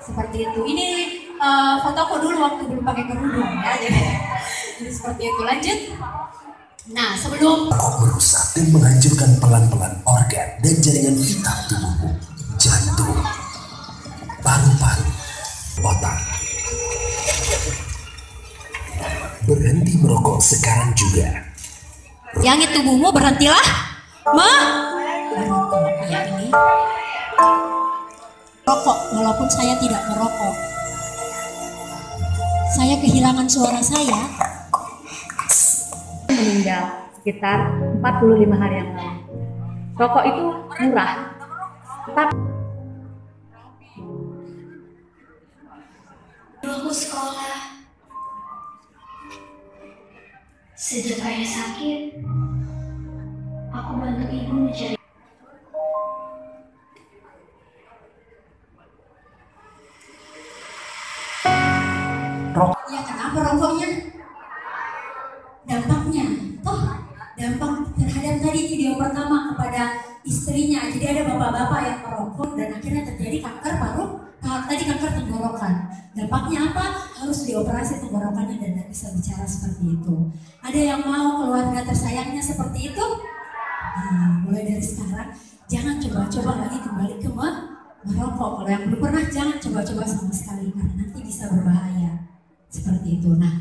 Seperti itu. Ini fotoku dulu waktu belum pakai kerudung ya. Jadi seperti itu. Lanjut. Nah, sebelum rokok merusak dan menghancurkan pelan-pelan organ dan jaringan vital tubuhmu. Jantung, paru-paru, otak. Berhenti merokok sekarang juga. yang itu tubuhmu berhentilah merokok. Ya, ini rokok walaupun saya tidak merokok. Saya kehilangan suara saya. Meninggal sekitar 45 hari yang lalu. Rokok itu murah, tapi aku sekolah. Sejak ayah sakit, aku bantu ibu mencari. Ya kenapa rokoknya? Dampaknya, dampak terhadap tadi video pertama kepada istrinya. Jadi ada bapak-bapak yang merokok dan akhirnya terjadi kanker paru, tadi kanker tenggorokan. Dampaknya apa? Harus dioperasi tenggorokannya dan tidak bisa bicara seperti itu. Ada yang mau keluarga tersayangnya seperti itu? Nah, mulai dari sekarang jangan coba-coba lagi kembali ke merokok. Kalau yang belum pernah jangan coba-coba sama sekali karena nanti bisa berbahaya. Seperti itu. Nah.